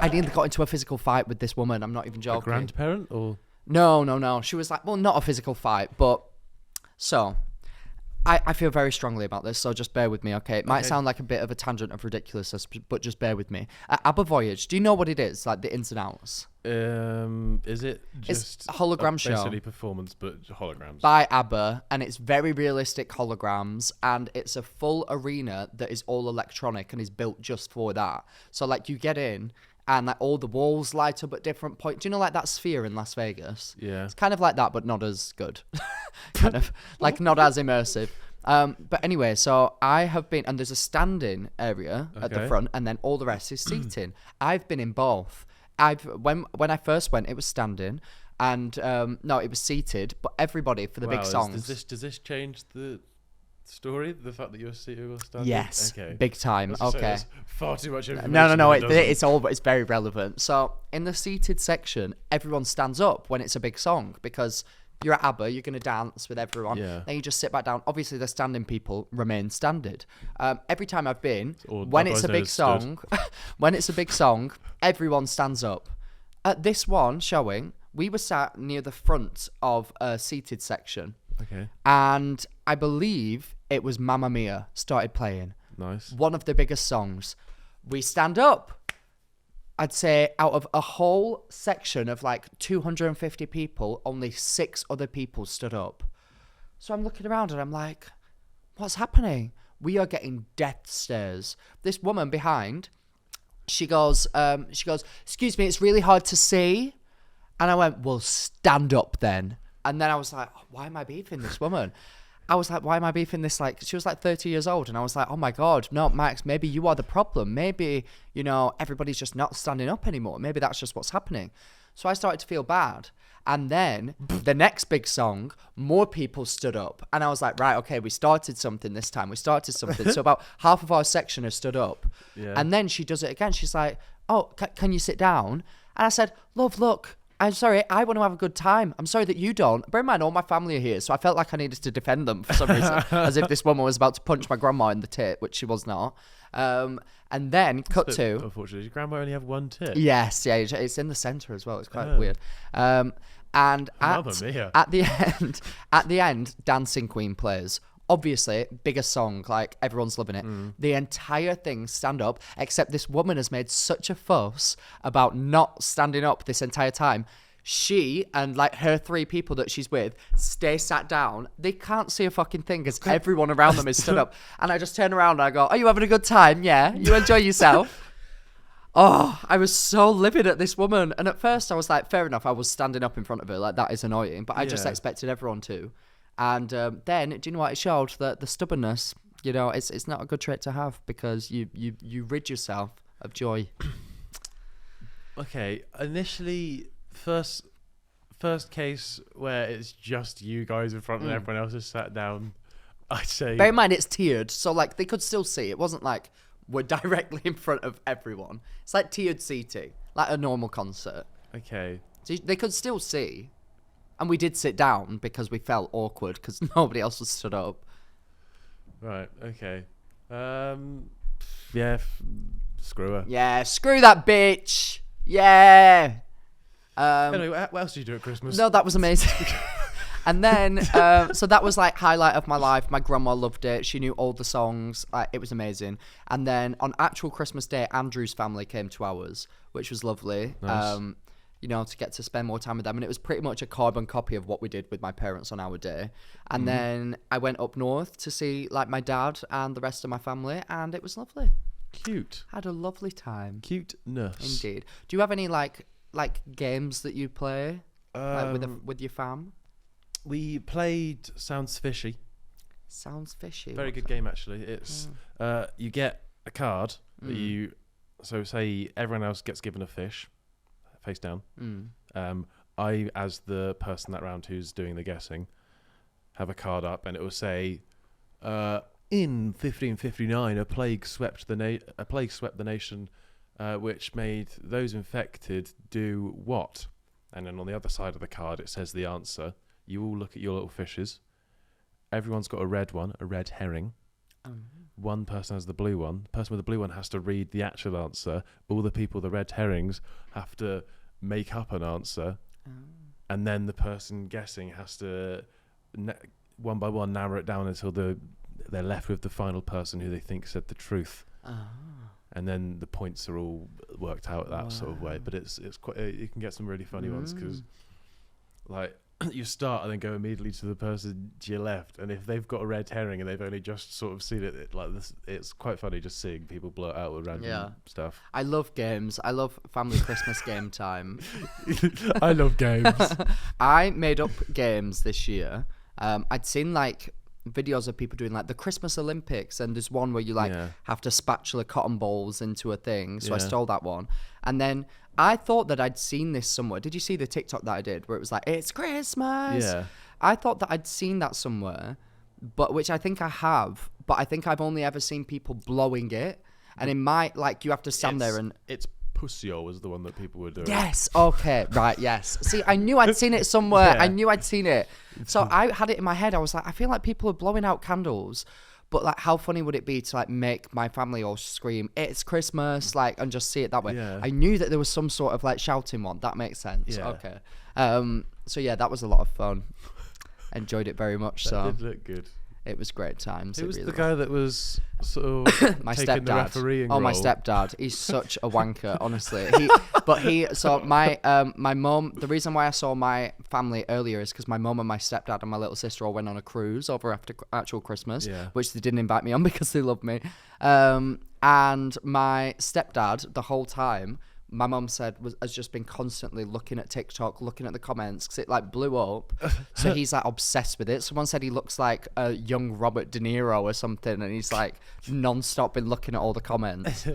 I nearly got into a physical fight with this woman. I'm not even joking. A grandparent or? No. She was like, well, not a physical fight, but so I feel very strongly about this, so just bear with me, okay? It might sound like a bit of a tangent of ridiculousness, but just bear with me. ABBA Voyage, do you know what it is? Like the ins and outs? Is it just it's a hologram show? Basically performance, but holograms. By ABBA, and it's very realistic holograms, and it's a full arena that is all electronic and is built just for that. So, like, you get in, and like all the walls light up at different points. Do you know, like that Sphere in Las Vegas? Yeah. It's kind of like that, but not as good. Kind of like not as immersive. But anyway, so I have been, and there's a standing area at the front, and then all the rest is seating. I've been in both. When I first went, it was standing, and no, it was seated. But everybody for the big songs. Does this change the story? The fact that you're seated or standing? Yes, big time. Okay, far too much information. No. It's very relevant. So in the seated section, everyone stands up when it's a big song because you're at ABBA, you're going to dance with everyone. Yeah. Then you just sit back down. Obviously, the standing people remain standard. Every time I've been, when when it's a big song, everyone stands up. At this one showing, we were sat near the front of a seated section. Okay. And I believe it was Mamma Mia started playing. Nice. One of the biggest songs. We stand up. I'd say out of a whole section of like 250 people, only 6 other people stood up. So I'm looking around and I'm like, what's happening? We are getting death stares. This woman behind, she goes, excuse me, it's really hard to see. And I went, well, stand up then. And then I was like, why am I beefing this woman? I was like, why am I beefing this? Like, she was like 30 years old. And I was like, oh my God, no, Max, maybe you are the problem. Maybe, everybody's just not standing up anymore. Maybe that's just what's happening. So I started to feel bad. And then the next big song, more people stood up. And I was like, right, okay, we started something this time. So about half of our section has stood up. Yeah. And then she does it again. She's like, oh, can you sit down? And I said, love, look. I'm sorry, I want to have a good time. I'm sorry that you don't. Bear in mind, all my family are here, so I felt like I needed to defend them for some reason, as if this woman was about to punch my grandma in the tit, which she was not. And then, unfortunately, does grandma only have one tit? Yes, yeah, it's in the centre as well. It's quite weird. And at the end, Dancing Queen plays. Obviously, biggest song, like everyone's loving it. The entire thing stand up, except this woman has made such a fuss about not standing up this entire time. She and like her 3 people that she's with stay sat down. They can't see a fucking thing because everyone around them is stood up. And I just turn around and I go, are you having a good time? Yeah, you enjoy yourself? Oh, I was so livid at this woman. And at first I was like, fair enough, I was standing up in front of her. Like, that is annoying. But I just expected everyone to. And then, do you know what it showed? That the stubbornness, it's not a good trait to have because you rid yourself of joy. Okay, initially, first case where it's just you guys in front and everyone else is sat down, I'd say... Bear in mind, it's tiered, so like they could still see. It wasn't like we're directly in front of everyone. It's like tiered seating, like a normal concert. Okay. So they could still see. And we did sit down because we felt awkward because nobody else was stood up. Right, okay. Yeah, screw her. Yeah, screw that bitch. Yeah. Anyway, what else did you do at Christmas? No, that was amazing. And then, so that was like highlight of my life. My grandma loved it. She knew all the songs. It was amazing. And then on actual Christmas Day, Andrew's family came to ours, which was lovely. Nice. To get to spend more time with them. And it was pretty much a carbon copy of what we did with my parents on our day. And then I went up north to see like my dad and the rest of my family, and it was lovely. Cute. Had a lovely time. Cuteness. Indeed. Do you have any like games that you play with your fam? We played Sounds Fishy. Sounds fishy. Very good game, actually. It's you get a card that you... So say everyone else gets given a fish, face down. I, as the person that round who's doing the guessing, have a card up, and it will say, in 1559, a plague swept the nation, which made those infected do what? And then on the other side of the card, it says the answer. You all look at your little fishes. Everyone's got a red one, a red herring. one person has the blue one. The person with the blue one has to read the actual answer. All the people, the red herrings, have to make up an answer. And then the person guessing has to, one by one, narrow it down until they're left with the final person who they think said the truth. And then the points are all worked out that sort of way. But it's quite you can get some really funny ones because, like, you start and then go immediately to the person to your left, and if they've got a red herring and they've only just sort of seen it like this, it's quite funny just seeing people blow it out with random stuff. I love games. I love family Christmas game time. I love games. I made up games this year. I'd seen like videos of people doing like the Christmas Olympics, and there's one where you like have to spatula cotton balls into a thing, so I stole that one. And then I thought that I'd seen this somewhere. Did you see the TikTok that I did where it was like, it's Christmas? Yeah. I thought that I'd seen that somewhere, but which I think I have, but I think I've only ever seen people blowing it. And in my, like, you have to stand there and... It's Pussio was the one that people were doing. Yes, okay, right, yes. See, I knew I'd seen it somewhere. Yeah. I knew I'd seen it. So I had it in my head. I was like, I feel like people are blowing out candles. But like, how funny would it be to like make my family all scream, it's Christmas, like, and just see it that way? Yeah. I knew that there was some sort of like shouting one. That makes sense. Yeah. Okay. So yeah, that was a lot of fun. Enjoyed it very much. That did look good. It was great times. Who was really the guy that was sort of my taking the stepdad. refereeing my role? stepdad. He's such a wanker, honestly. So my mum. The reason why I saw my family earlier is because my mum and my stepdad and my little sister all went on a cruise over after actual Christmas, which they didn't invite me on because they love me. And my stepdad, the whole time, my mum said, has just been constantly looking at TikTok, looking at the comments, because it like blew up. So he's like obsessed with it. Someone said he looks like a young Robert De Niro or something, and he's like non-stop been looking at all the comments.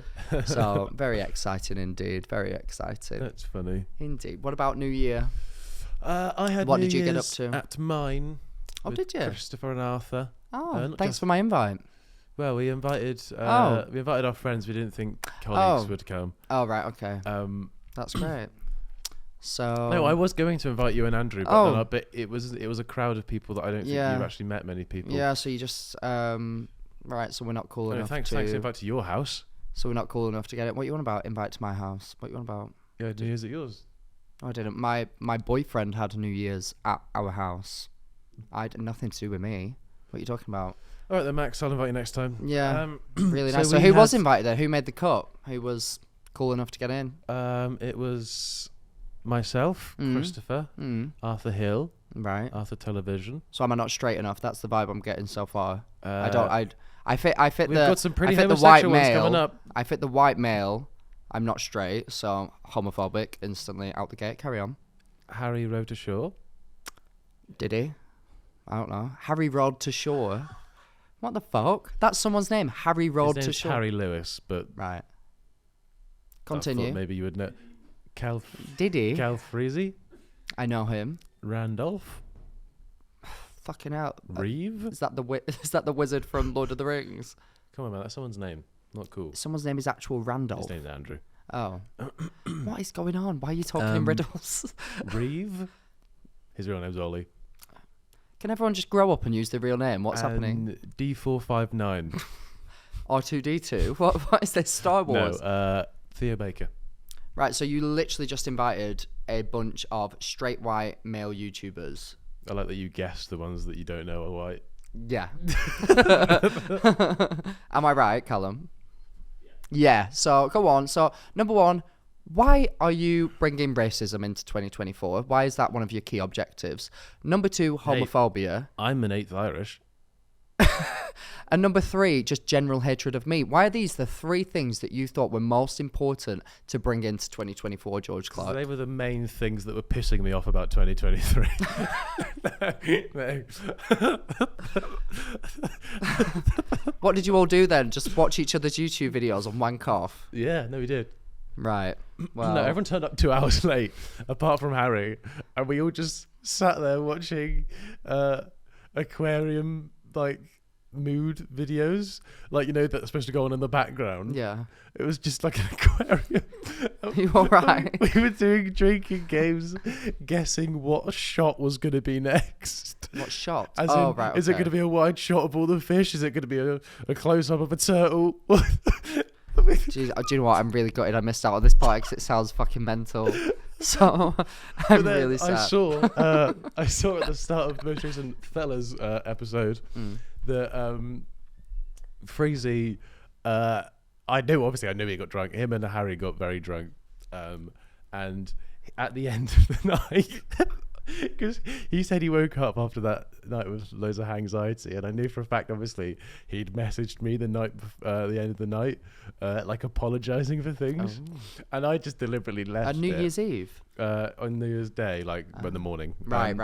So very exciting indeed, very exciting. That's funny. Indeed. What about New Year? I had What New did you get Year's up to? at mine. Oh, with did you? Christopher and Arthur. Oh, thanks for my invite. Well, we invited our friends. We didn't think colleagues would come. Oh, right, okay. That's great. So no, I was going to invite you and Andrew, but it was a crowd of people that I don't think you've actually met many people. Yeah, so you just right. So we're not cool enough. Thanks to invite to your house. So we're not cool enough to get it. What you want about invite to my house? What you want about? Yeah, New Year's at yours. Oh, I didn't. My boyfriend had New Year's at our house. I had nothing to do with me. What are you talking about? All right then, Max. I'll invite you next time. Yeah, really nice. So who was invited there? Who made the cut? Who was cool enough to get in? It was myself, Christopher, Arthur Hill, right? Arthur Television. So am I not straight enough? That's the vibe I'm getting so far. I fit We've got some pretty the white homosexual ones male. coming up. I fit the white male. I'm not straight, so homophobic instantly out the gate. Carry on. Harry rode to shore. Did he? I don't know. Harry rode to shore. What the fuck? That's someone's name. Harry rode to shore. Harry Lewis, but right. I Continue. thought maybe you would know. Did he? Calfreezy. I know him. Randolph. Fucking hell. Reeve. Is that the wizard from Lord of the Rings? Come on, man. That's someone's name. Not cool. Someone's name is actual Randolph. His name's Andrew. Oh. What is going on? Why are you talking in riddles? Reeve. His real name's Ollie. Can everyone just grow up and use their real name? What's happening? D459. R2D2? What is this? Star Wars? No, Theo Baker. Right, so you literally just invited a bunch of straight white male YouTubers. I like that you guessed the ones that you don't know are white. Yeah. Am I right, Callum? Yeah, so go on. So, number one, why are you bringing racism into 2024? Why is that one of your key objectives? Number two, homophobia. I'm an 8th Irish. And number three, just general hatred of me. Why are these the three things that you thought were most important to bring into 2024, George Clarke? They were the main things that were pissing me off about 2023. No. What did you all do then? Just watch each other's YouTube videos and wank off? Yeah, no, we did. Right. Well, no, everyone turned up 2 hours late, apart from Harry, and we all just sat there watching aquarium, like, mood videos, like, you know, that's supposed to go on in the background. Yeah. It was just like an aquarium. You all right? We were doing drinking games, guessing what shot was going to be next. What shot? As oh, in, right. Is it okay. going to be a wide shot of all the fish? Is it going to be a close-up of a turtle? Jeez, do you know what? I'm really gutted I missed out on this part because it sounds fucking mental. So I'm really sad. I saw at the start of the most recent Fellas episode that Freezy, I knew he got drunk. Him and Harry got very drunk, and at the end of the night, because he said he woke up after that night with loads of anxiety, and I knew for a fact, obviously, he'd messaged me the night the end of the night, like apologizing for things, and I just deliberately left New Year's Eve, on New Year's Day, like in the morning. Right.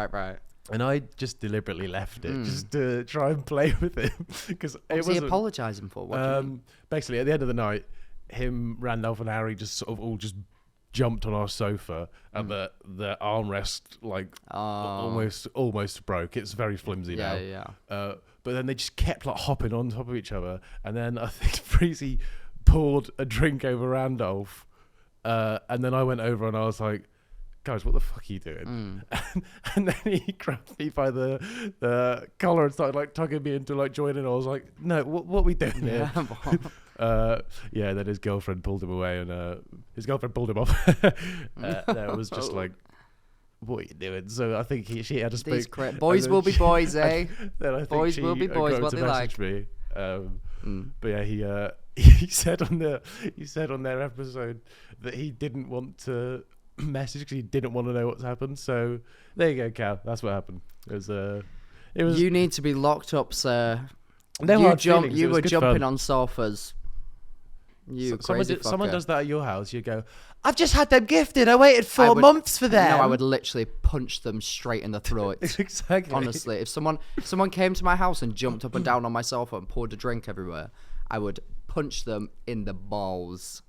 And I just deliberately left it just to try and play with him because what was he apologising for? What do you mean? Basically, at the end of the night, him, Randolph, and Harry just sort of all just jumped on our sofa, and the armrest like almost broke. It's very flimsy now. Yeah. But then they just kept like hopping on top of each other, and then I think Freezy poured a drink over Randolph, and then I went over and I was like, guys, what the fuck are you doing? And then he grabbed me by the collar and started like tugging me into like joining. I was like, no, what are we doing here? Then his girlfriend pulled him away, and his girlfriend pulled him off. It was just like, what are you doing? So I think she had to speak. Boys will be boys, eh? Then I think boys will be boys. What they like. Me. But yeah, he said on their episode that he didn't want to message because he didn't want to know what's happened. So there you go, Cal. That's what happened. It was. You need to be locked up, sir. You were jumping fun. on sofas. Someone does that at your house. You go, I've just had them gifted. I waited 4 months for them. No, I would literally punch them straight in the throat. Exactly. Honestly, if someone came to my house and jumped up and down on my sofa and poured a drink everywhere, I would punch them in the balls.